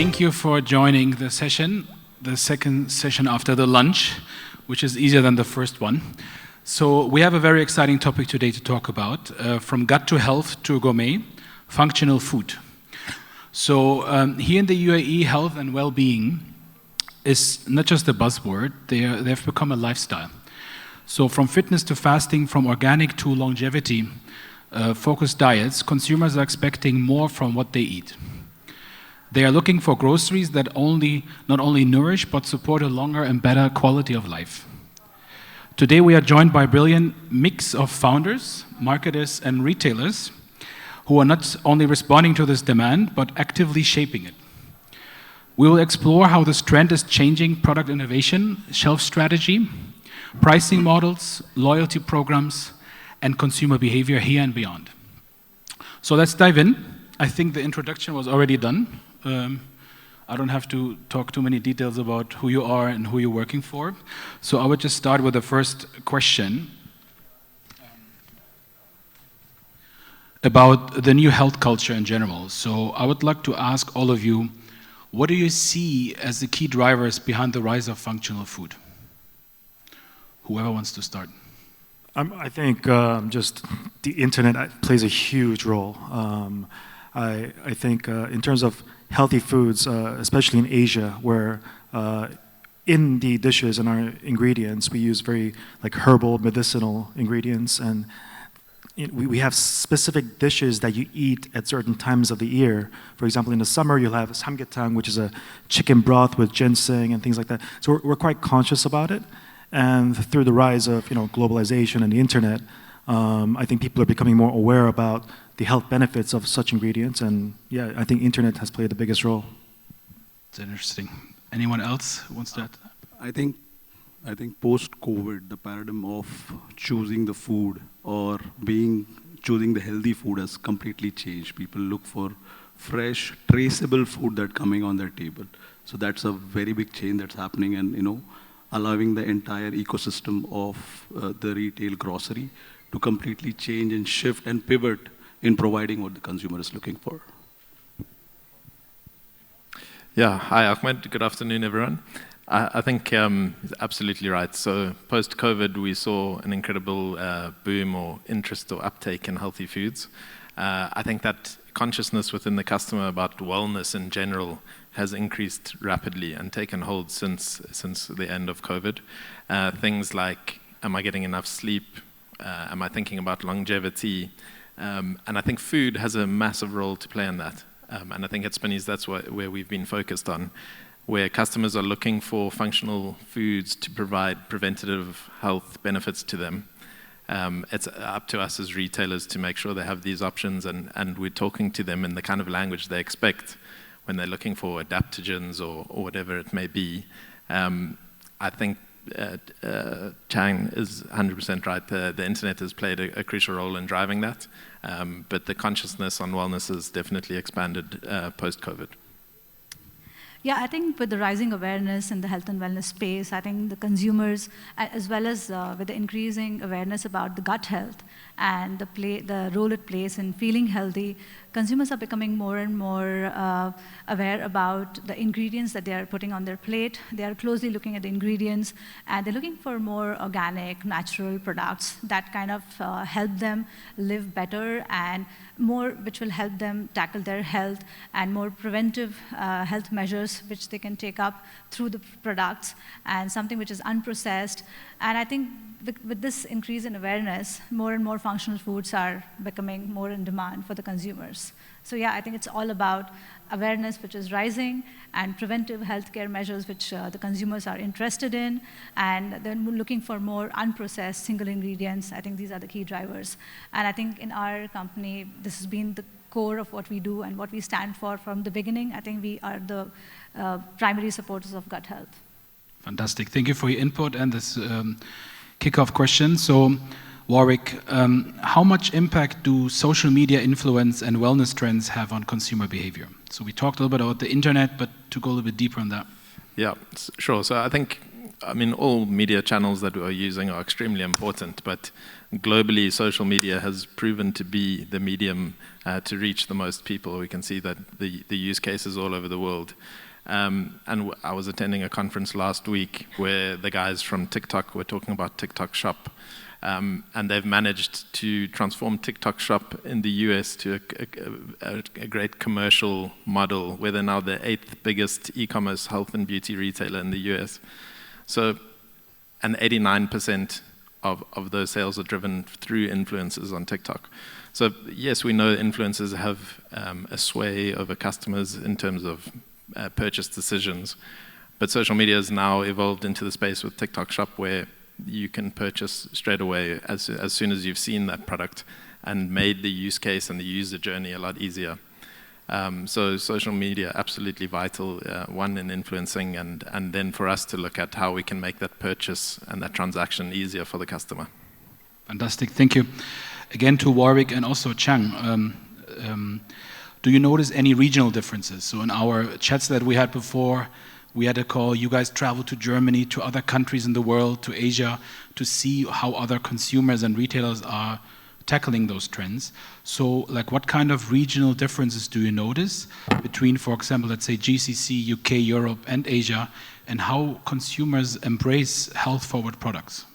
Thank you for joining the session, the second session after the lunch, which is easier than the first one. So we have a very exciting topic today to talk about, from gut to health to gourmet, functional food. So here in the UAE, health and well-being is not just a buzzword, they've become a lifestyle. So from fitness to fasting, from organic to longevity, focused diets, consumers are expecting more from what they eat. They are looking for groceries that not only nourish, but support a longer and better quality of life. Today we are joined by a brilliant mix of founders, marketers, and retailers who are not only responding to this demand, but actively shaping it. We will explore how this trend is changing product innovation, shelf strategy, pricing models, loyalty programs, and consumer behavior here and beyond. So let's dive in. I think the introduction was already done. I don't have to talk too many details about who you are and who you're working for. So I would just start with the first question about the new health culture in general. So I would like to ask all of you, what do you see as the key drivers behind the rise of functional food? Whoever wants to start. I think just the internet plays a huge role. I think in terms of healthy foods, especially in Asia, where in the dishes and our ingredients, we use very herbal, medicinal ingredients, and we have specific dishes that you eat at certain times of the year. For example, in the summer, you'll have samgyetang, which is a chicken broth with ginseng and things like that. So we're quite conscious about it. And through the rise of globalization and the internet, I think people are becoming more aware about the health benefits of such ingredients, and yeah, I think internet has played the biggest role. That's interesting. Anyone else who wants to add to that? I think post-COVID, the paradigm of choosing the food or choosing the healthy food has completely changed. People look for fresh, traceable food that's coming on their table. So that's a very big change that's happening, and allowing the entire ecosystem of the retail grocery to completely change and shift and pivot in providing what the consumer is looking for. Yeah, hi Ahmed, good afternoon everyone. I think he's absolutely right. So post-COVID we saw an incredible boom or interest or uptake in healthy foods. I think that consciousness within the customer about wellness in general has increased rapidly and taken hold since the end of COVID. Things like, am I getting enough sleep? Am I thinking about longevity? And I think food has a massive role to play in that. And I think at Spinneys, that's where we've been focused on, where customers are looking for functional foods to provide preventative health benefits to them. It's up to us as retailers to make sure they have these options, and we're talking to them in the kind of language they expect when they're looking for adaptogens or whatever it may be. I think Chang is 100% right. The internet has played a crucial role in driving that, but the consciousness on wellness has definitely expanded post-COVID. Yeah, I think with the rising awareness in the health and wellness space, I think the consumers, as well as with the increasing awareness about the gut health and the role it plays in feeling healthy, consumers are becoming more and more aware about the ingredients that they are putting on their plate. They are closely looking at the ingredients, and they're looking for more organic, natural products that kind of help them live better, and more which will help them tackle their health, and more preventive health measures which they can take up through the products, and something which is unprocessed. And I think with this increase in awareness, more and more functional foods are becoming more in demand for the consumers. So yeah, I think it's all about awareness which is rising, and preventive healthcare measures which the consumers are interested in, and then looking for more unprocessed single ingredients. I think these are the key drivers. And I think in our company, this has been the core of what we do and what we stand for from the beginning. I think we are the primary supporters of gut health. Fantastic. Thank you for your input and this kickoff question. So, Warwick, how much impact do social media influence and wellness trends have on consumer behavior? So we talked a little bit about the internet, but to go a little bit deeper on that. Yeah, sure. So I think I mean, all media channels that we are using are extremely important, but globally, social media has proven to be the medium to reach the most people. We can see that the use cases all over the world. And I was attending a conference last week where the guys from TikTok were talking about TikTok Shop. And they've managed to transform TikTok Shop in the US to a great commercial model, where they're now the 8th biggest e-commerce health and beauty retailer in the US. So, and 89% of those sales are driven through influencers on TikTok. So yes, we know influencers have a sway over customers in terms of purchase decisions, but social media has now evolved into the space with TikTok Shop, where you can purchase straight away as soon as you've seen that product, and made the use case and the user journey a lot easier. So social media, absolutely vital, one in influencing, and then for us to look at how we can make that purchase and that transaction easier for the customer. Fantastic, thank you. Again to Warwick and also Chang. Do you notice any regional differences? So in our chats that we had before, we had a call, you guys travel to Germany, to other countries in the world, to Asia, to see how other consumers and retailers are tackling those trends. So like what kind of regional differences do you notice between, for example, let's say GCC, UK, Europe and Asia, and how consumers embrace health-forward products?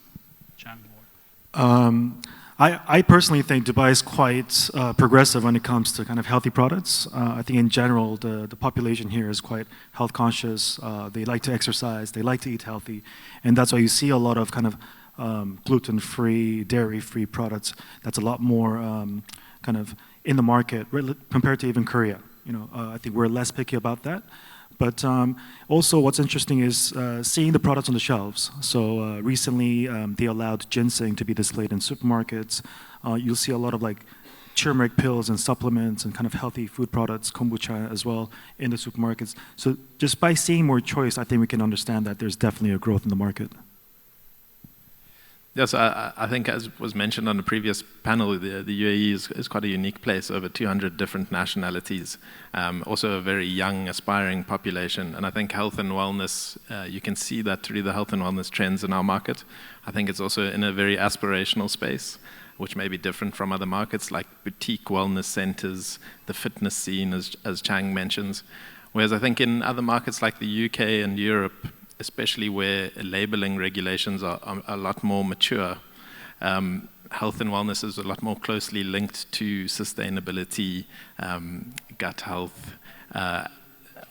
I personally think Dubai is quite progressive when it comes to kind of healthy products. I think in general, the population here is quite health conscious. They like to exercise, they like to eat healthy. And that's why you see a lot of kind of gluten-free, dairy-free products. That's a lot more kind of in the market compared to even Korea. You know, I think we're less picky about that. But also what's interesting is seeing the products on the shelves. So recently they allowed ginseng to be displayed in supermarkets. You'll see a lot of like turmeric pills and supplements and kind of healthy food products, kombucha as well, in the supermarkets. So just by seeing more choice, I think we can understand that there's definitely a growth in the market. Yes, I think as was mentioned on the previous panel, the UAE is quite a unique place, over 200 different nationalities, also a very young, aspiring population. And I think health and wellness, you can see that through the health and wellness trends in our market. I think it's also in a very aspirational space, which may be different from other markets like boutique wellness centers, the fitness scene, as Chang mentions. Whereas I think in other markets like the UK and Europe, especially where labeling regulations are a lot more mature, health and wellness is a lot more closely linked to sustainability, gut health,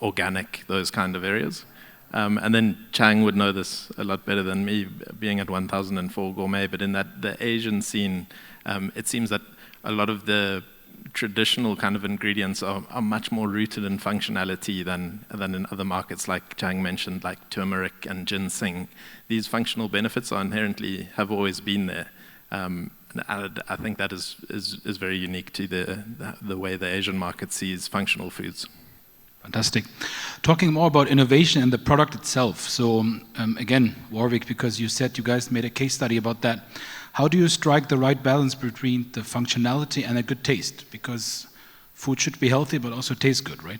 organic, those kind of areas. And then Chang would know this a lot better than me, being at 1004 Gourmet, but in the Asian scene, it seems that a lot of the traditional kind of ingredients are much more rooted in functionality than in other markets, like Chang mentioned, like turmeric and ginseng. These functional benefits are inherently, have always been there. And I think that is very unique to the way the Asian market sees functional foods. Fantastic. Talking more about innovation and the product itself. So again, Warwick, because you said you guys made a case study about that. How do you strike the right balance between the functionality and a good taste? Because food should be healthy, but also taste good, right?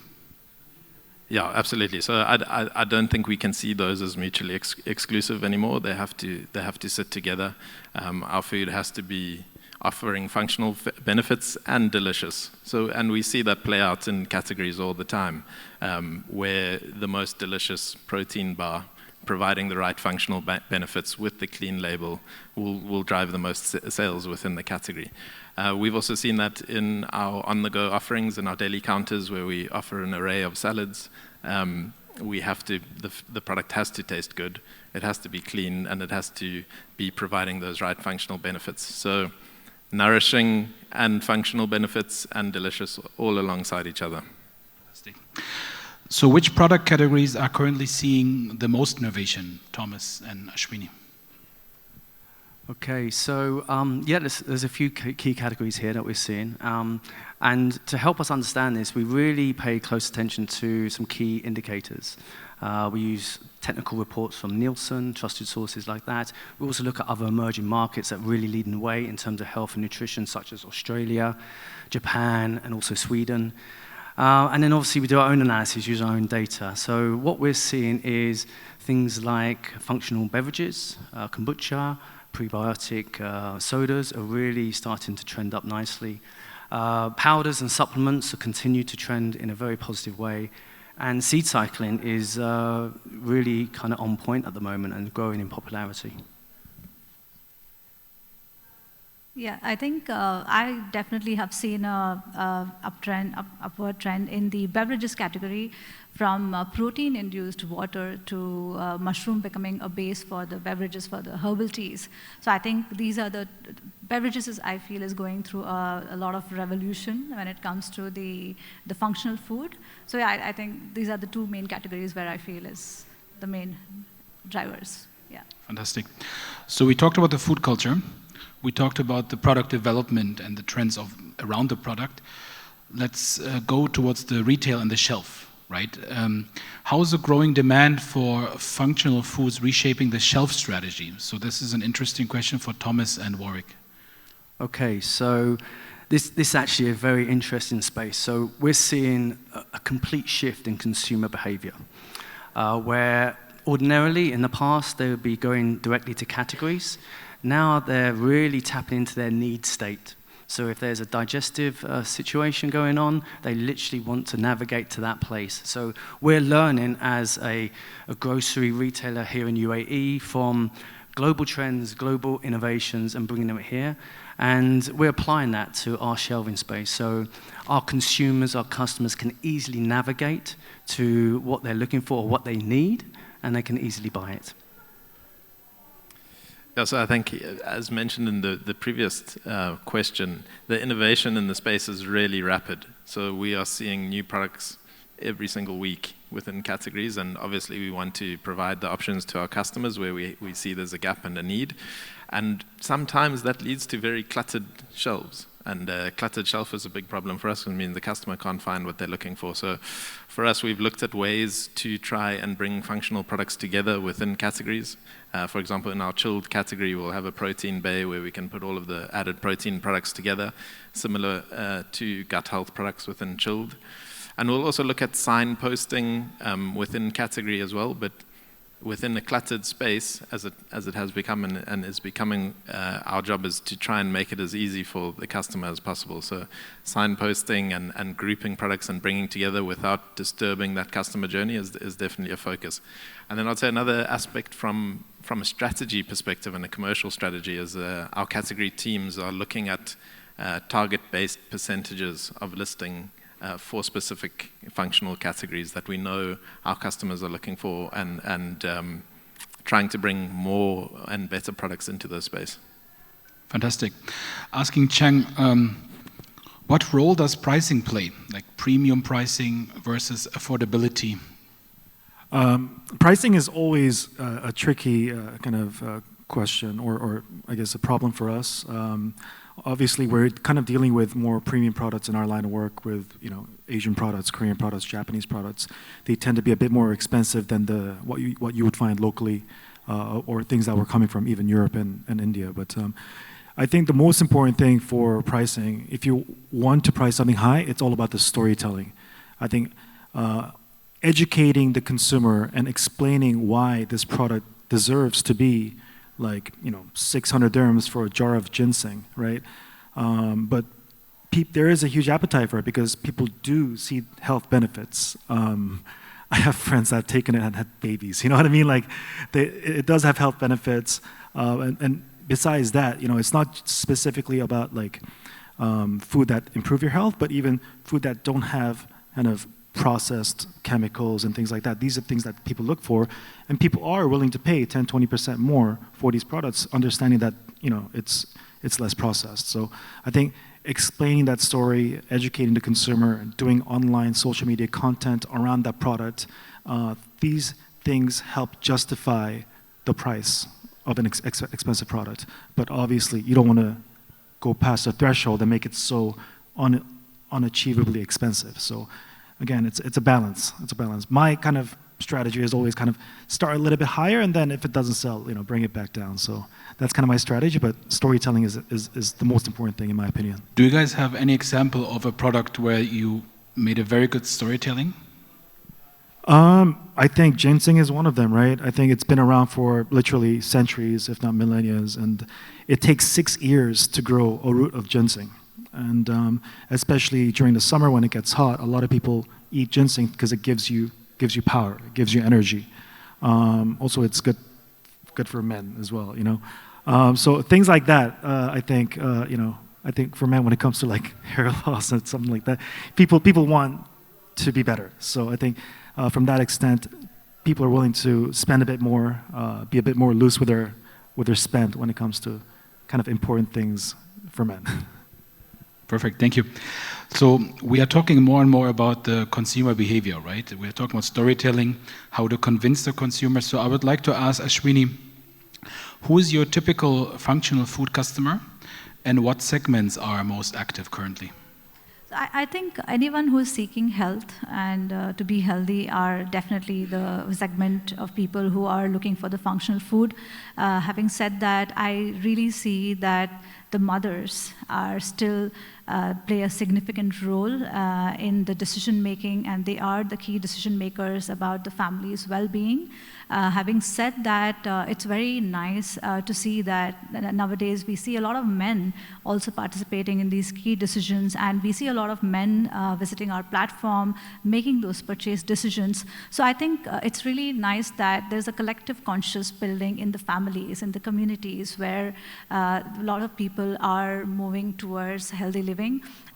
Yeah, absolutely. So I don't think we can see those as mutually exclusive anymore. They have to sit together. Our food has to be offering functional benefits and delicious. So, and we see that play out in categories all the time, where the most delicious protein bar, providing the right functional benefits with the clean label, will drive the most sales within the category. We've also seen that in our on-the-go offerings and our daily counters, where we offer an array of salads. The product has to taste good, it has to be clean, and it has to be providing those right functional benefits. So nourishing and functional benefits and delicious all alongside each other. Fantastic. So which product categories are currently seeing the most innovation, Thomas and Ashwinii? Okay, so there's a few key categories here that we're seeing. And to help us understand this, we really pay close attention to some key indicators. We use technical reports from Nielsen, trusted sources like that. We also look at other emerging markets that really lead the way in terms of health and nutrition, such as Australia, Japan, and also Sweden. And then obviously we do our own analysis, use our own data. So what we're seeing is things like functional beverages, kombucha, prebiotic sodas are really starting to trend up nicely. Powders and supplements continue to trend in a very positive way. And seed cycling is really kind of on point at the moment and growing in popularity. Yeah, I think I definitely have seen a upward trend in the beverages category, from protein-induced water to mushroom becoming a base for the beverages for the herbal teas. So I think these are the beverages I feel is going through a lot of revolution when it comes to the functional food. So yeah, I think these are the two main categories where I feel is the main drivers. Yeah. Fantastic. So we talked about the food culture. We talked about the product development and the trends around the product. Let's go towards the retail and the shelf, right? How is the growing demand for functional foods reshaping the shelf strategy? So this is an interesting question for Thomas and Warwick. Okay, so this is actually a very interesting space. So we're seeing a complete shift in consumer behavior, where ordinarily in the past they would be going directly to categories. Now they're really tapping into their need state. So if there's a digestive situation going on, they literally want to navigate to that place. So we're learning as a grocery retailer here in UAE from global trends, global innovations, and bringing them here. And we're applying that to our shelving space. So our consumers, our customers can easily navigate to what they're looking for or what they need, and they can easily buy it. Yeah, so I think, as mentioned in the previous question, the innovation in the space is really rapid. So we are seeing new products every single week within categories, and obviously we want to provide the options to our customers where we see there's a gap and a need. And sometimes that leads to very cluttered shelves. And cluttered shelf is a big problem for us. It means the customer can't find what they're looking for. So for us, we've looked at ways to try and bring functional products together within categories. For example, in our chilled category, we'll have a protein bay where we can put all of the added protein products together, similar to gut health products within chilled. And we'll also look at signposting within category as well, but within a cluttered space, as it has become and is becoming, our job is to try and make it as easy for the customer as possible. So signposting and grouping products and bringing together without disturbing that customer journey is definitely a focus. And then I'd say another aspect from a strategy perspective and a commercial strategy is our category teams are looking at target-based percentages of listing for specific functional categories that we know our customers are looking for, and trying to bring more and better products into the space. Fantastic. Asking Chang, what role does pricing play, like premium pricing versus affordability? Pricing is always a tricky kind of question, or I guess a problem for us. Obviously, we're kind of dealing with more premium products in our line of work with, Asian products, Korean products, Japanese products. They tend to be a bit more expensive than what you would find locally, or things that were coming from even Europe and India. But I think the most important thing for pricing, if you want to price something high, it's all about the storytelling. I think educating the consumer and explaining why this product deserves to be like 600 dirhams for a jar of ginseng, right? But there is a huge appetite for it because people do see health benefits. I have friends that have taken it and had babies. You know what I mean? Like, it does have health benefits, and besides that, it's not specifically about like food that improve your health, but even food that don't have kind of processed chemicals and things like that. These are things that people look for, and people are willing to pay 10-20% more for these products, understanding that it's less processed. So I think explaining that story, educating the consumer, doing online social media content around that product, these things help justify the price of an expensive product. But obviously, you don't want to go past the threshold and make it so unachievably expensive. So again, it's a balance. It's a balance. My kind of strategy is always kind of start a little bit higher, and then if it doesn't sell, bring it back down. So that's kind of my strategy. But storytelling is the most important thing, in my opinion. Do you guys have any example of a product where you made a very good storytelling? I think ginseng is one of them, right? I think it's been around for literally centuries, if not millennia, and it takes 6 years to grow a root of ginseng. And especially during the summer when it gets hot, a lot of people eat ginseng because it gives you power, it gives you energy. Also, it's good for men as well, you know. So things like that, I think, I think for men when it comes to like hair loss and something like that, people want to be better. So I think from that extent, people are willing to spend a bit more, be a bit more loose with their spend when it comes to kind of important things for men. Perfect, thank you. So we are talking more and more about the consumer behavior, right? We're talking about storytelling, how to convince the consumer. So I would like to ask Ashwinii, who is your typical functional food customer and what segments are most active currently? I think anyone who is seeking health and to be healthy are definitely the segment of people who are looking for the functional food. Having said that, I really see that the mothers are still play a significant role in the decision making, and they are the key decision makers about the family's well-being. Having said that, it's very nice to see that nowadays we see a lot of men also participating in these key decisions, and we see a lot of men visiting our platform, making those purchase decisions. So I think it's really nice that there's a collective conscious building in the families, in the communities, where a lot of people are moving towards healthy living.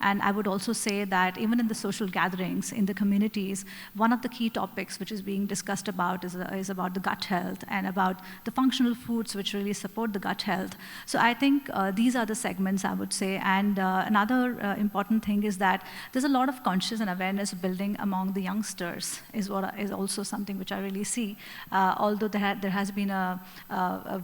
And I would also say that even in the social gatherings, in the communities, one of the key topics which is being discussed about is about the gut health and about the functional foods which really support the gut health. So I think these are the segments I would say. And another important thing is that there's a lot of conscious and awareness building among the youngsters is also something which I really see. Although there has been a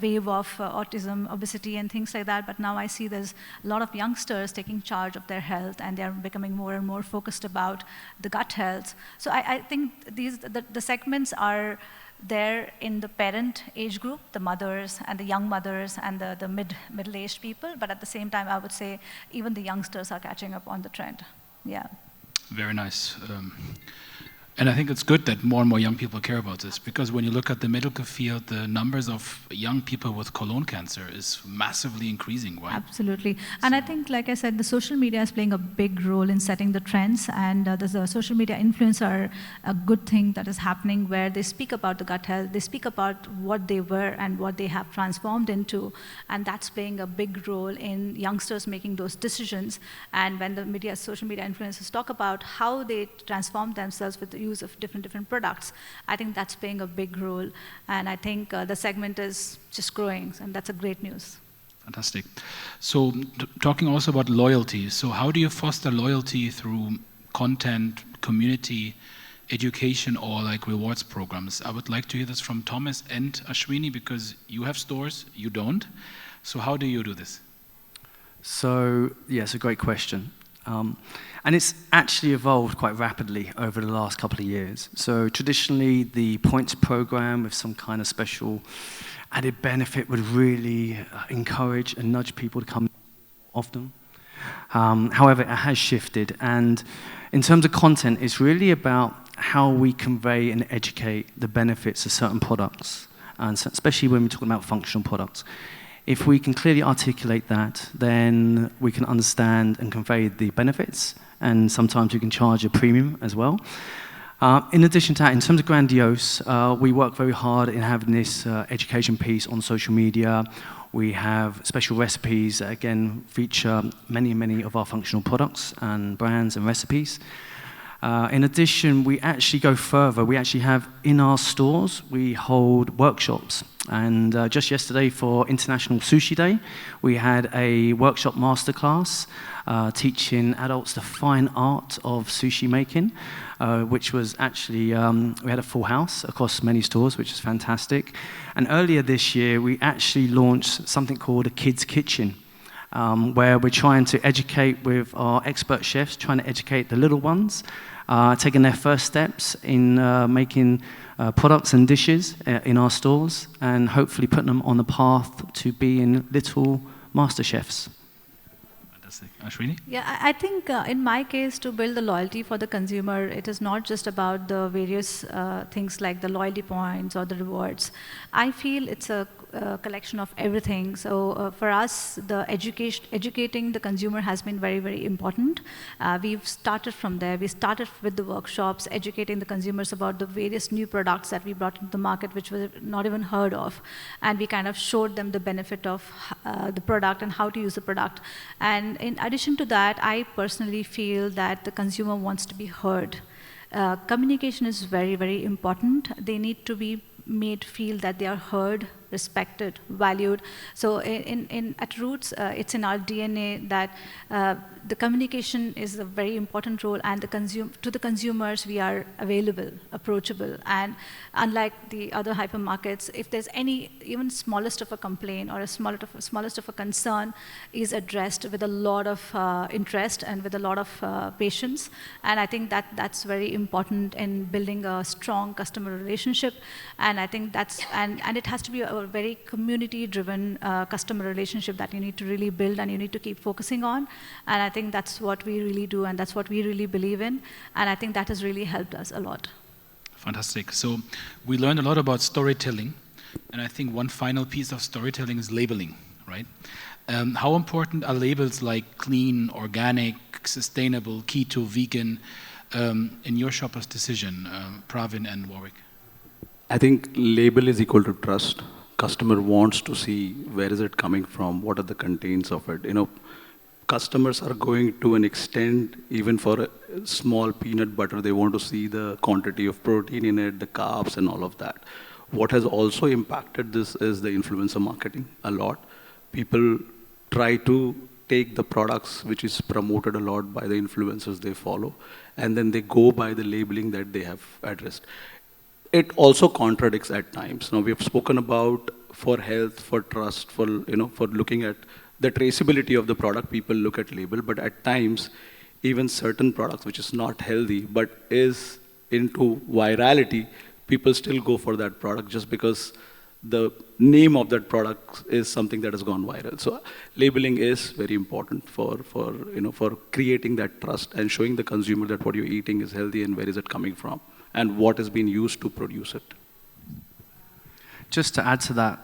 wave of autism, obesity and things like that, but now I see there's a lot of youngsters taking charge of their health, and they're becoming more and more focused about the gut health. So I think the segments are there in the parent age group, the mothers and the young mothers and the middle-aged people, but at the same time I would say even the youngsters are catching up on the trend. Yeah. Very nice. And I think it's good that more and more young people care about this, because when you look at the medical field, the numbers of young people with colon cancer is massively increasing, right? Absolutely. And I think, like I said, the social media is playing a big role in setting the trends, and the social media influencers are a good thing that is happening, where they speak about the gut health, they speak about what they were and what they have transformed into, and that's playing a big role in youngsters making those decisions. And when the social media influencers talk about how they transform themselves with the use of different products, I think that's playing a big role, and I think the segment is just growing, and that's a great news. Fantastic. So talking also about loyalty, so how do you foster loyalty through content, community, education, or like rewards programs? I would like to hear this from Thomas and Ashwinii, because you have stores, you don't. So how do you do this? So, yeah, it's a great question. And it's actually evolved quite rapidly over the last couple of years. So traditionally, the points program with some kind of special added benefit would really encourage and nudge people to come often. However, it has shifted. And in terms of content, it's really about how we convey and educate the benefits of certain products, and so, especially when we're talking about functional products. If we can clearly articulate that, then we can understand and convey the benefits, and sometimes we can charge a premium as well. In addition to that, in terms of Grandiose, we work very hard in having this education piece on social media. We have special recipes that, again, feature many of our functional products and brands and recipes. In addition, we actually go further. We actually have, in our stores, we hold workshops. And just yesterday for International Sushi Day, we had a workshop masterclass teaching adults the fine art of sushi making, which was actually, we had a full house across many stores, which is fantastic. And earlier this year, we actually launched something called a Kids Kitchen, where we're trying to educate with our expert chefs, trying to educate the little ones, taking their first steps in making products and dishes in our stores, and hopefully putting them on the path to being little master chefs. Fantastic. Ashwinii? Yeah, I think in my case, to build the loyalty for the consumer, it is not just about the various things like the loyalty points or the rewards. I feel it's a collection of everything. So for us, the educating the consumer has been very, very important. We've started from there. We started with the workshops, educating the consumers about the various new products that we brought into the market, which were not even heard of. And we kind of showed them the benefit of the product and how to use the product. And in addition to that, I personally feel that the consumer wants to be heard. Communication is very, very important. They need to be made feel that they are heard, respected, valued. So at Rootz, it's in our DNA that the communication is a very important role, and to the consumers, we are available, approachable. And unlike the other hypermarkets, if there's any even smallest of a complaint or a smallest of a concern is addressed with a lot of interest and with a lot of patience. And I think that's very important in building a strong customer relationship. And I think and it has to be a very community-driven customer relationship that you need to really build and you need to keep focusing on. And I think that's what we really do, and that's what we really believe in. And I think that has really helped us a lot. Fantastic. So we learned a lot about storytelling, and I think one final piece of storytelling is labeling, right? How important are labels like clean, organic, sustainable, keto, vegan in your shopper's decision, Pravin and Warwick? I think label is equal to trust. Customer wants to see where is it coming from, what are the contents of it. Customers are going to an extent, even for a small peanut butter, they want to see the quantity of protein in it, the carbs and all of that. What has also impacted this is the influencer marketing a lot. People try to take the products which is promoted a lot by the influencers they follow, and then they go by the labeling that they have addressed. It also contradicts at times. Now we have spoken about for health, for trust, for looking at the traceability of the product, people look at label, but at times, even certain products which is not healthy, but is into virality, people still go for that product just because the name of that product is something that has gone viral. So labeling is very important for creating that trust and showing the consumer that what you're eating is healthy and where is it coming from, and what has been used to produce it. Just to add to that,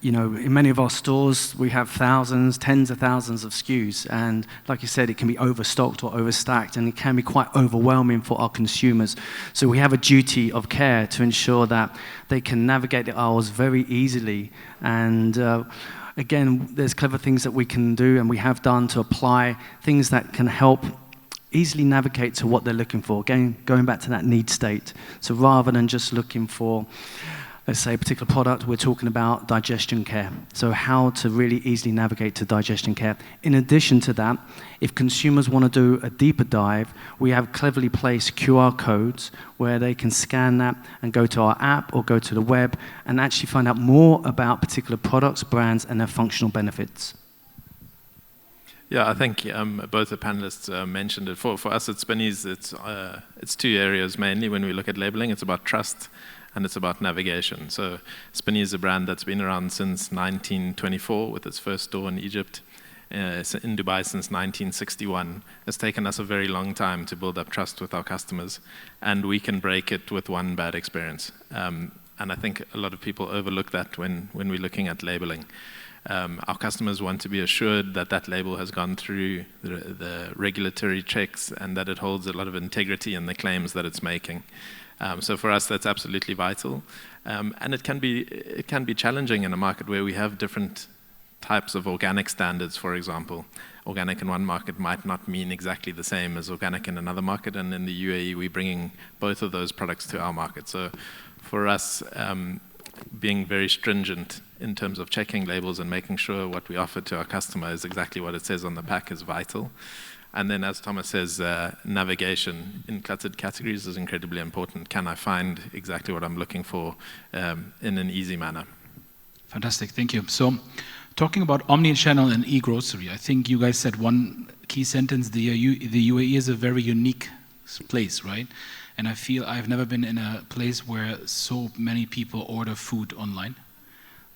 in many of our stores, we have thousands, tens of thousands of SKUs. And like you said, it can be overstocked or overstacked, and it can be quite overwhelming for our consumers. So we have a duty of care to ensure that they can navigate the aisles very easily. And again, there's clever things that we can do and we have done to apply things that can help easily navigate to what they're looking for. Again, going back to that need state. So rather than just looking for, let's say, a particular product, we're talking about digestion care. So how to really easily navigate to digestion care. In addition to that, if consumers want to do a deeper dive, we have cleverly placed QR codes where they can scan that and go to our app or go to the web and actually find out more about particular products, brands, and their functional benefits. Yeah, I think both the panelists mentioned it. For us at Spinneys, it's two areas mainly when we look at labeling. It's about trust and it's about navigation. So Spinneys is a brand that's been around since 1924 with its first store in Egypt. It's in Dubai since 1961. It's taken us a very long time to build up trust with our customers, and we can break it with one bad experience. And I think a lot of people overlook that when we're looking at labeling. Our customers want to be assured that that label has gone through the regulatory checks and that it holds a lot of integrity in the claims that it's making. So for us, that's absolutely vital. And it can be challenging in a market where we have different types of organic standards, for example. Organic in one market might not mean exactly the same as organic in another market, and in the UAE, we're bringing both of those products to our market. So for us, being very stringent in terms of checking labels and making sure what we offer to our customer is exactly what it says on the pack is vital. And then, as Thomas says, navigation in cluttered categories is incredibly important. Can I find exactly what I'm looking for in an easy manner? Fantastic, thank you. So, talking about omni-channel and e-grocery, I think you guys said one key sentence, the UAE is a very unique place, right? And I feel I've never been in a place where so many people order food online.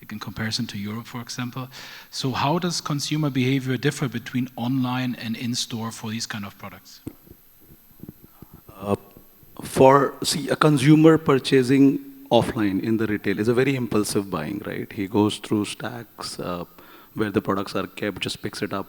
like in comparison to Europe, for example. So how does consumer behavior differ between online and in-store for these kind of products? A consumer purchasing offline in the retail is a very impulsive buying, right? He goes through stacks where the products are kept, just picks it up,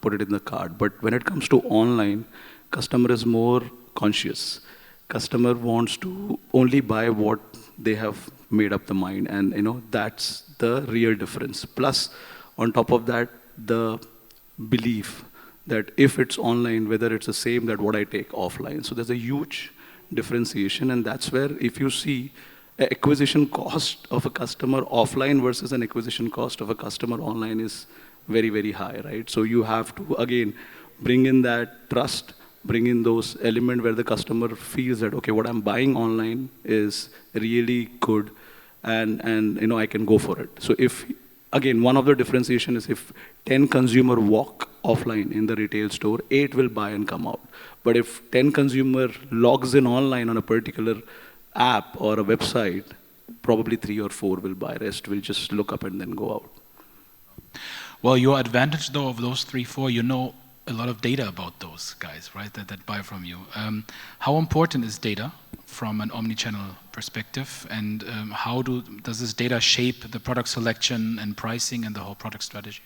put it in the cart. But when it comes to online, customer is more conscious. Customer wants to only buy what they have made up the mind, and that's the real difference. Plus, on top of that, the belief that if it's online, whether it's the same that what I take offline. So there's a huge differentiation, and that's where if you see acquisition cost of a customer offline versus an acquisition cost of a customer online is very, very high, right? So you have to, again, bring in that trust, bring in those elements where the customer feels that, okay, what I'm buying online is really good, and I can go for it. So if, again, one of the differentiation is if 10 consumer walk offline in the retail store, 8 will buy and come out. But if 10 consumer logs in online on a particular app or a website, probably 3 or 4 will buy, rest will just look up and then go out. Well, your advantage though of those 3, 4, you know a lot of data about those guys, right, that buy from you. How important is data from an omni-channel perspective, and how does this data shape the product selection and pricing and the whole product strategy?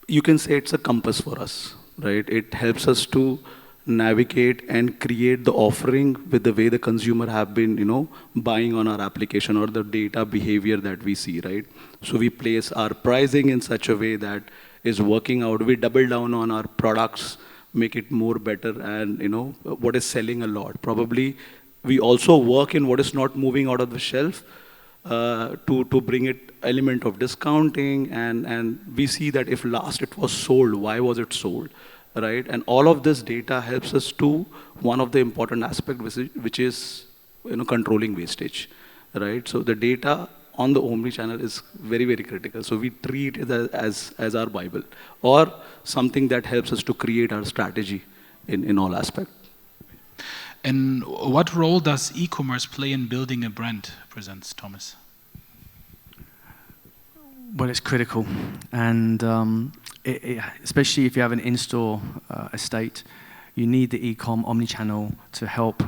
You can say it's a compass for us, right? It helps us to navigate and create the offering with the way the consumer have been, buying on our application or the data behavior that we see, right? So we place our pricing in such a way that is working out. We double down on our products, make it more better, and what is selling a lot. Probably we also work in what is not moving out of the shelf to bring it element of discounting, and we see that if last it was sold, why was it sold, right? And all of this data helps us to one of the important aspects, which is controlling wastage, right? So the data on the omni-channel is very, very critical. So we treat it as our Bible, or something that helps us to create our strategy in all aspects. And what role does e-commerce play in building a brand, presents Thomas? Well, it's critical, and especially if you have an in-store estate, you need the e-com omni-channel to help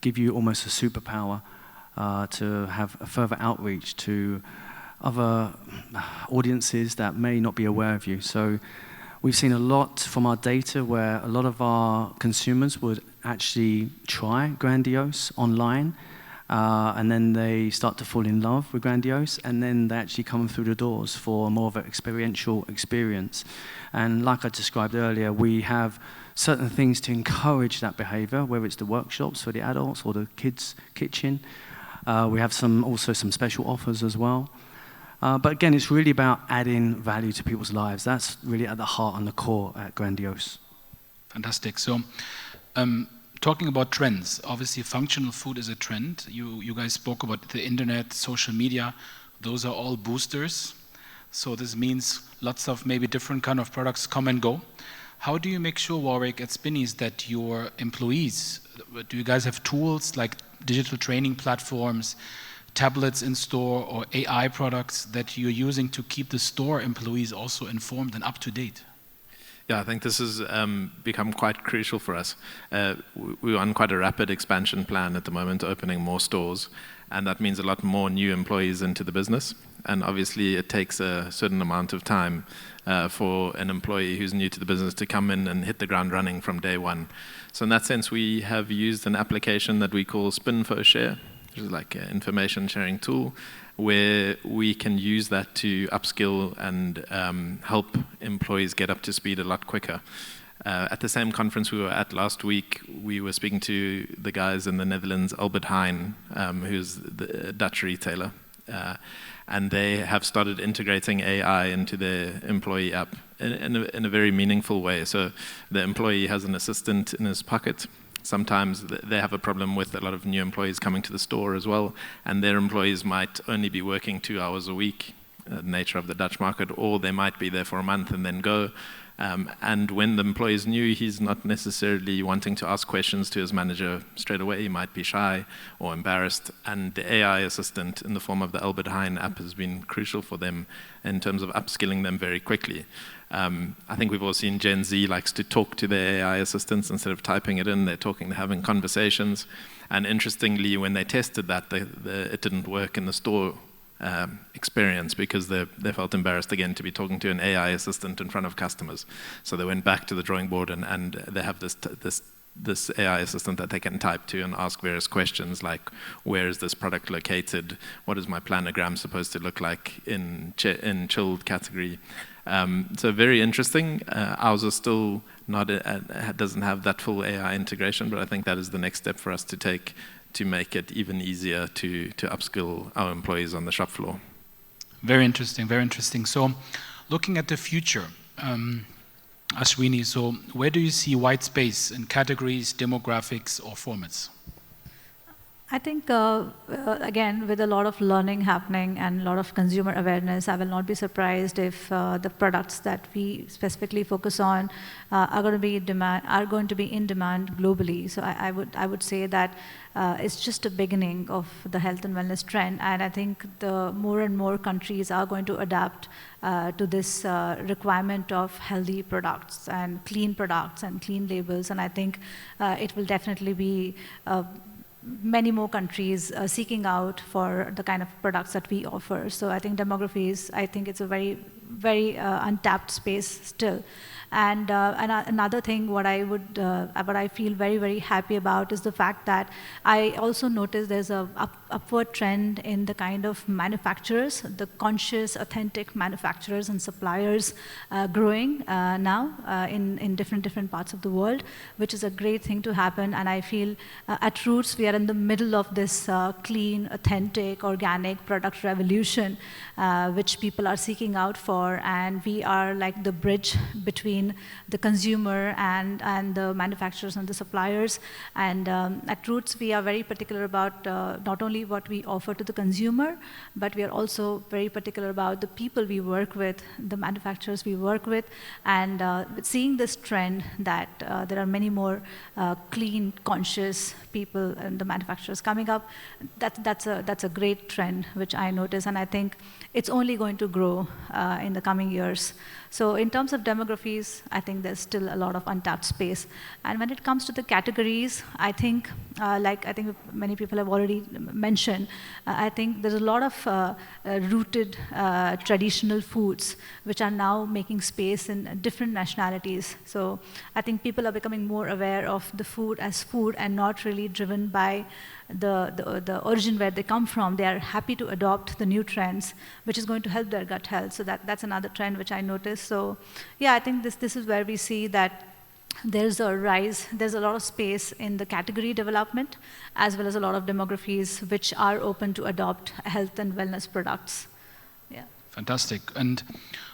give you almost a superpower to have a further outreach to other audiences that may not be aware of you. So we've seen a lot from our data where a lot of our consumers would actually try Grandiose online, and then they start to fall in love with Grandiose, and then they actually come through the doors for more of an experiential experience. And like I described earlier, we have certain things to encourage that behavior, whether it's the workshops for the adults or the kids' kitchen. We have also some special offers as well. But again, it's really about adding value to people's lives. That's really at the heart and the core at Grandiose. Fantastic. So, talking about trends, obviously functional food is a trend. You guys spoke about the internet, social media. Those are all boosters. So this means lots of maybe different kind of products come and go. How do you make sure, Warwick, at Spinneys, that your employees, do you guys have tools like digital training platforms, tablets in store, or AI products that you're using to keep the store employees also informed and up to date? Yeah, I think this has become quite crucial for us. We're on quite a rapid expansion plan at the moment, opening more stores, and that means a lot more new employees into the business. And obviously it takes a certain amount of time for an employee who's new to the business to come in and hit the ground running from day one. So in that sense, we have used an application that we call SpinFoShare, which is like an information sharing tool, where we can use that to upskill and help employees get up to speed a lot quicker. At the same conference we were at last week, we were speaking to the guys in the Netherlands, Albert Heijn, who's the Dutch retailer. And they have started integrating AI into their employee app in a very meaningful way. So the employee has an assistant in his pocket. Sometimes they have a problem with a lot of new employees coming to the store as well, and their employees might only be working 2 hours a week, the nature of the Dutch market, or they might be there for a month and then go. And when the employee is new, he's not necessarily wanting to ask questions to his manager straight away. He might be shy or embarrassed. And the AI assistant in the form of the Albert Heijn app has been crucial for them in terms of upskilling them very quickly. I think we've all seen Gen Z likes to talk to their AI assistants instead of typing it in. They're talking, they're having conversations. And interestingly, when they tested that, it didn't work in the store experience because they felt embarrassed again to be talking to an AI assistant in front of customers. So they went back to the drawing board and they have this AI assistant that they can type to and ask various questions like, where is this product located? What is my planogram supposed to look like in chilled category? So very interesting. Ours is still not, doesn't have that full AI integration, but I think that is the next step for us to take to make it even easier to upskill our employees on the shop floor. Very interesting, very interesting. So looking at the future, Ashwinii, so where do you see white space in categories, demographics, or formats? I think, again, with a lot of learning happening and a lot of consumer awareness, I will not be surprised if the products that we specifically focus on are going to be in demand globally. So I would say that it's just a beginning of the health and wellness trend, and I think the more and more countries are going to adapt to this requirement of healthy products and clean labels, and I think it will definitely be many more countries seeking out for the kind of products that we offer. So I think demographies, I think it's a very, very untapped space still. And another thing, what I feel very, very happy about is the fact that I also noticed there's a upward trend in the kind of manufacturers, the conscious, authentic manufacturers and suppliers growing now in different parts of the world, which is a great thing to happen. And I feel at Rootz, we are in the middle of this clean, authentic, organic product revolution, which people are seeking out for. And we are like the bridge between the consumer and the manufacturers and the suppliers. And at Rootz, we are very particular about not only what we offer to the consumer, but we are also very particular about the people we work with, the manufacturers we work with, and seeing this trend that there are many more clean, conscious people and the manufacturers coming up. That's a great trend which I notice, and I think it's only going to grow in the coming years. So in terms of demographies, I think there's still a lot of untapped space. And when it comes to the categories, I think, like I think many people have already mentioned, I think there's a lot of rooted traditional foods which are now making space in different nationalities. So I think people are becoming more aware of the food as food and not really driven by the origin where they come from. They are happy to adopt the new trends, which is going to help their gut health. So that's another trend which I noticed. So yeah, I think this is where we see that there's a rise, there's a lot of space in the category development, as well as a lot of demographies which are open to adopt health and wellness products. Yeah. Fantastic. And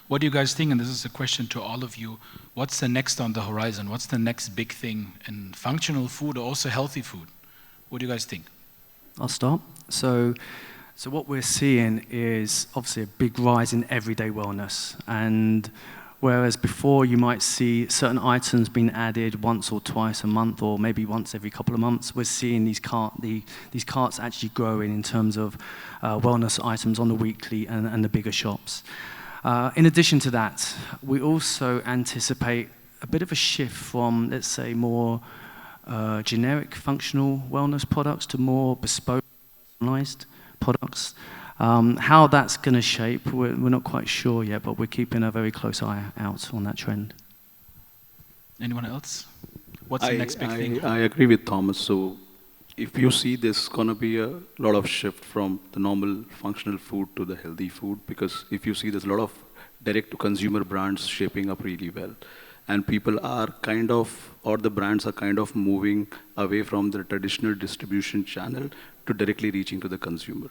what do you guys think, and this is a question to all of you, what's the next on the horizon? What's the next big thing in functional food or also healthy food? What do you guys think? I'll start. So what we're seeing is obviously a big rise in everyday wellness. And whereas before you might see certain items being added once or twice a month or maybe once every couple of months, we're seeing these carts actually growing in terms of wellness items on the weekly and the bigger shops. In addition to that, we also anticipate a bit of a shift from, let's say, more generic functional wellness products to more bespoke, personalized products. How that's going to shape, we're not quite sure yet, but we're keeping a very close eye out on that trend. Anyone else? What's the next big thing? I agree with Thomas. So if you see there's going to be a lot of shift from the normal functional food to the healthy food, because if you see there's a lot of direct-to-consumer brands shaping up really well. And people are kind of, or the brands are kind of moving away from the traditional distribution channel to directly reaching to the consumer.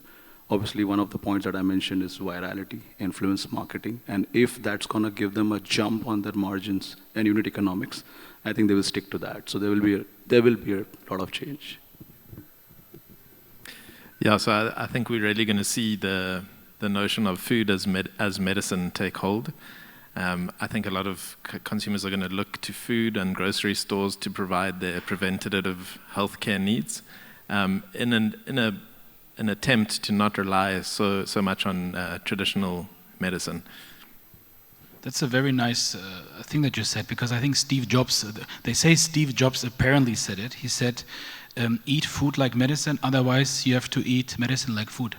Obviously, one of the points that I mentioned is virality, influence marketing. And if that's going to give them a jump on their margins and unit economics, I think they will stick to that. So there will be a lot of change. Yeah, so I think we're really going to see the notion of food as medicine take hold. I think a lot of consumers are going to look to food and grocery stores to provide their preventative healthcare needs in an attempt to not rely so much on traditional medicine. That's a very nice thing that you said, because I think Steve Jobs, they say Steve Jobs apparently said it. He said, eat food like medicine, otherwise you have to eat medicine like food.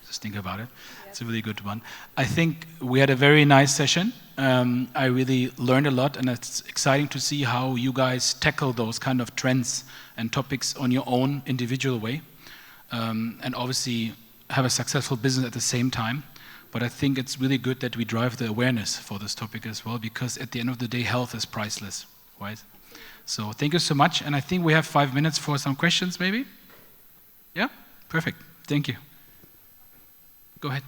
Just think about it. It's a really good one. I think we had a very nice session. I really learned a lot, and it's exciting to see how you guys tackle those kind of trends and topics on your own individual way, and obviously have a successful business at the same time. But I think it's really good that we drive the awareness for this topic as well, because at the end of the day, health is priceless, right? So thank you so much, and I think we have 5 minutes for some questions, maybe? Yeah? Perfect. Thank you. Go ahead.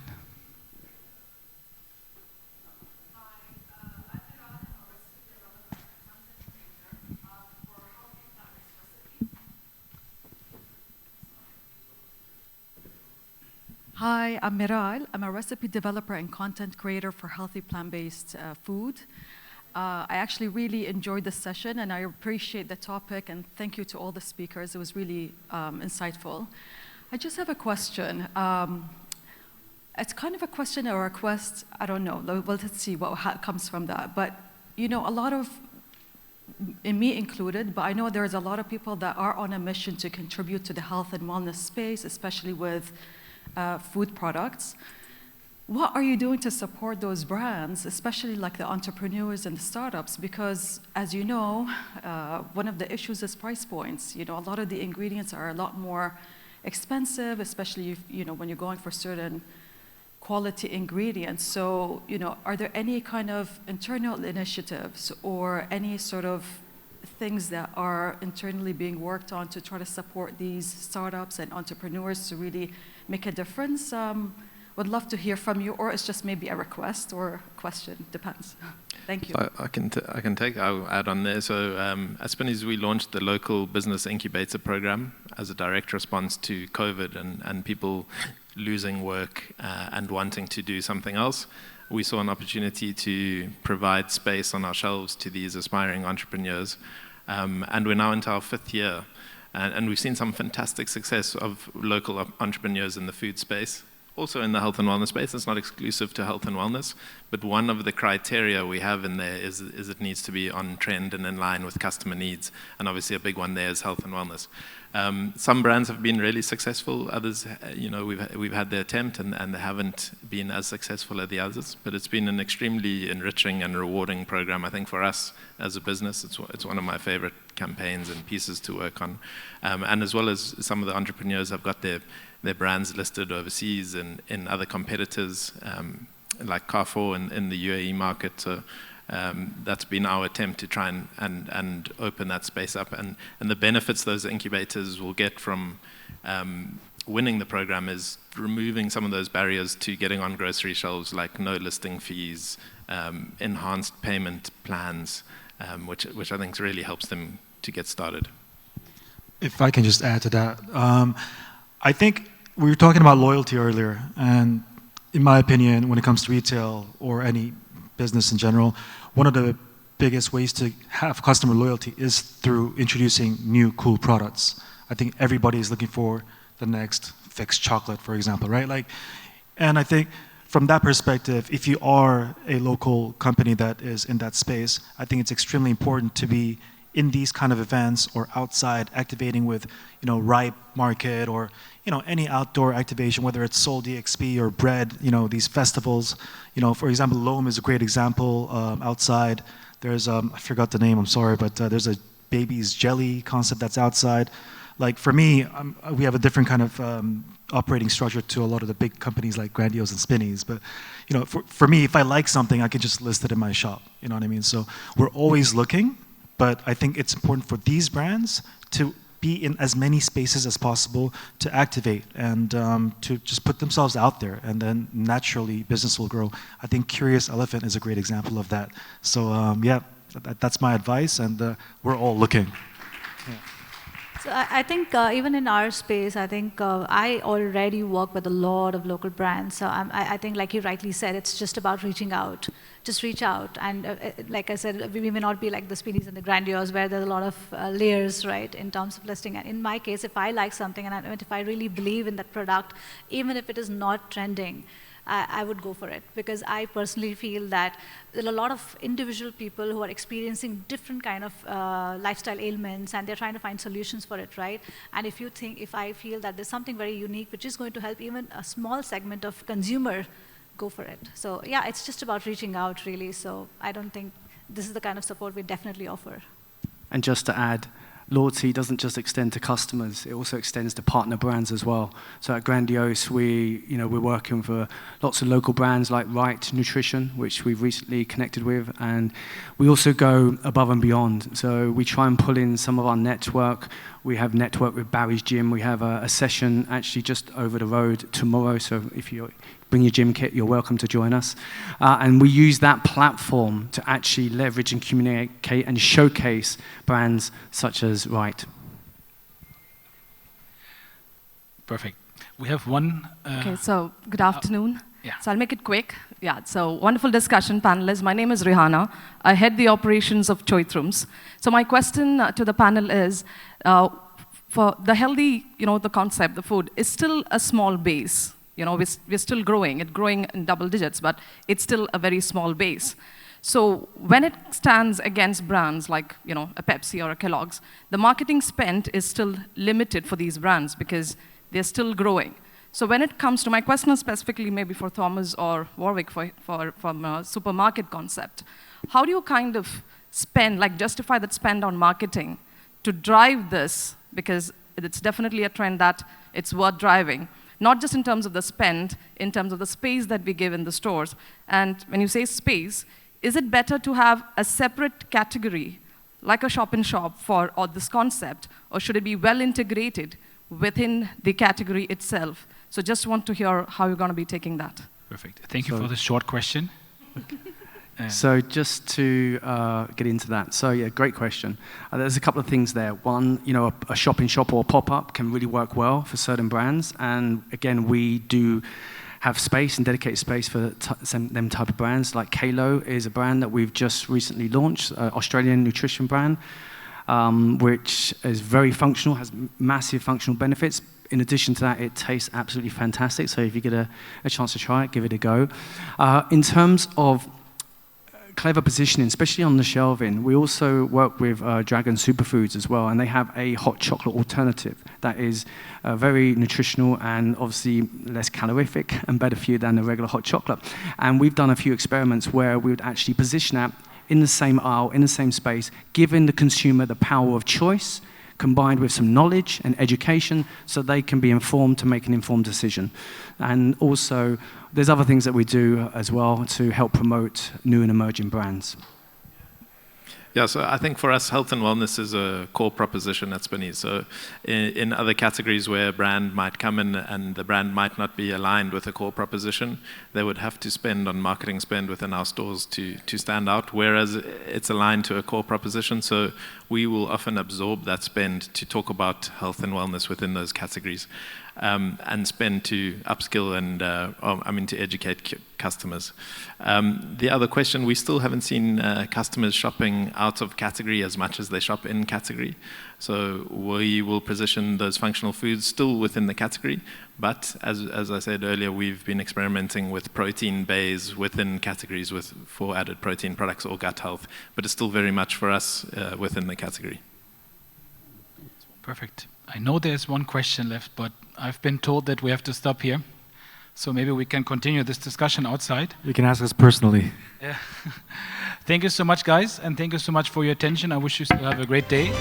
Hi, I'm Miral. I'm a recipe developer and content creator for healthy plant-based food. I actually really enjoyed this session, and I appreciate the topic, and thank you to all the speakers. It was really insightful. I just have a question. It's kind of a question or a request, I don't know. Well, let's see what comes from that. But, you know, a lot of, and me included, but I know there's a lot of people that are on a mission to contribute to the health and wellness space, especially with food products. What are you doing to support those brands, especially like the entrepreneurs and the startups? Because as you know, one of the issues is price points. You know, a lot of the ingredients are a lot more expensive, especially if, you know, when you're going for certain quality ingredients. So, you know, are there any kind of internal initiatives or any sort of things that are internally being worked on to try to support these startups and entrepreneurs to really make a difference? Would love to hear from you, or it's just maybe a request or a question, depends. Thank you. I can take, I'll add on there. So at Spinneys, we launched the local business incubator program as a direct response to COVID and people losing work and wanting to do something else. We saw an opportunity to provide space on our shelves to these aspiring entrepreneurs. And we're now into our 5th year. And we've seen some fantastic success of local entrepreneurs in the food space. Also in the health and wellness space. It's not exclusive to health and wellness, but one of the criteria we have in there is it needs to be on trend and in line with customer needs, and obviously a big one there is health and wellness. Some brands have been really successful, others, you know, we've had the attempt and they haven't been as successful as the others, but it's been an extremely enriching and rewarding program. I think for us as a business, it's one of my favorite campaigns and pieces to work on, and as well as some of the entrepreneurs have got their brands listed overseas and in other competitors, like Carrefour in the UAE market. So that's been our attempt to try and open that space up. And the benefits those incubators will get from winning the program is removing some of those barriers to getting on grocery shelves, like no listing fees, enhanced payment plans, which I think really helps them to get started. If I can just add to that. I think we were talking about loyalty earlier, and in my opinion, when it comes to retail or any business in general, one of the biggest ways to have customer loyalty is through introducing new cool products. I think everybody is looking for the next fixed chocolate, for example, right? And I think from that perspective, if you are a local company that is in that space, I think it's extremely important to be in these kind of events or outside activating with, you know, Ripe Market or, you know, any outdoor activation, whether it's Soul DXP or Bread, you know, these festivals. You know, for example, Loam is a great example outside. There's, I forgot the name, I'm sorry, but there's a baby's jelly concept that's outside. Like for me, we have a different kind of operating structure to a lot of the big companies like Grandiose and Spinneys. But, you know, for me, if I like something, I can just list it in my shop. You know what I mean? So we're always looking. But I think it's important for these brands to be in as many spaces as possible to activate and to just put themselves out there, and then naturally business will grow. I think Curious Elephant is a great example of that. So yeah, that's my advice, and we're all looking. Yeah. So I think even in our space, I think I already work with a lot of local brands. So I think, like you rightly said, it's just about reaching out. Just reach out. And like I said, we may not be like the Spinneys and the Grandiose, where there's a lot of layers, right, in terms of listing. And in my case, if I like something and if I really believe in that product, even if it is not trending, I would go for it, because I personally feel that there are a lot of individual people who are experiencing different kind of lifestyle ailments, and they're trying to find solutions for it, right? And if I feel that there's something very unique which is going to help even a small segment of consumer, go for it. So yeah, it's just about reaching out, really. So I don't think this is the kind of support we definitely offer. And just to add, loyalty doesn't just extend to customers, it also extends to partner brands as well. So at Grandiose, we're working for lots of local brands like Right Nutrition, which we've recently connected with, and we also go above and beyond. So we try and pull in some of our network. We have network with Barry's Gym. We have a session actually just over the road tomorrow, so if you bring your gym kit, you're welcome to join us. And we use that platform to actually leverage and communicate and showcase brands such as Right. Perfect. We have one. Okay, so good afternoon. Yeah. So I'll make it quick. Yeah, so wonderful discussion, panelists. My name is Rihanna. I head the operations of Choithrooms. So my question to the panel is, for the healthy, the concept, the food, is still a small base. We're still growing. It's growing in double digits, but it's still a very small base. So when it stands against brands like, a Pepsi or a Kellogg's, the marketing spend is still limited for these brands because they're still growing. So when it comes to my question specifically maybe for Thomas or Warwick from a supermarket concept, how do you kind of justify that spend on marketing to drive this? Because it's definitely a trend that it's worth driving. Not just in terms of the spend, in terms of the space that we give in the stores. And when you say space, is it better to have a separate category, like a shop-in-shop for this concept, or should it be well integrated within the category itself? So just want to hear how you're going to be taking that. Perfect. Thank you for the short question. So just to get into that, so yeah, great question. There's a couple of things there. One, a shop-in-shop or a pop-up can really work well for certain brands, and again, we do have space and dedicated space for them type of brands. Like Kalo is a brand that we've just recently launched, Australian nutrition brand, which is very functional, has massive functional benefits. In addition to that, it tastes absolutely fantastic. So if you get a chance to try it, give it a go. In terms of clever positioning, especially on the shelving, we also work with Dragon Superfoods as well, and they have a hot chocolate alternative that is very nutritional and obviously less calorific and better for you than the regular hot chocolate. And we've done a few experiments where we would actually position that in the same aisle, in the same space, giving the consumer the power of choice, combined with some knowledge and education so they can be informed to make an informed decision. And also, there's other things that we do as well to help promote new and emerging brands. Yeah, so I think for us, health and wellness is a core proposition at Spinneys. So in other categories where a brand might come in and the brand might not be aligned with a core proposition, they would have to spend on marketing spend within our stores to stand out, whereas it's aligned to a core proposition. So we will often absorb that spend to talk about health and wellness within those categories. And spend to upskill and, to educate customers. The other question, we still haven't seen customers shopping out of category as much as they shop in category. So we will position those functional foods still within the category, but as I said earlier, we've been experimenting with protein bays within categories for added protein products or gut health, but it's still very much for us within the category. Perfect. I know there's one question left, but I've been told that we have to stop here. So maybe we can continue this discussion outside. You can ask us personally. Yeah. Thank you so much, guys, and thank you so much for your attention. I wish you still have a great day.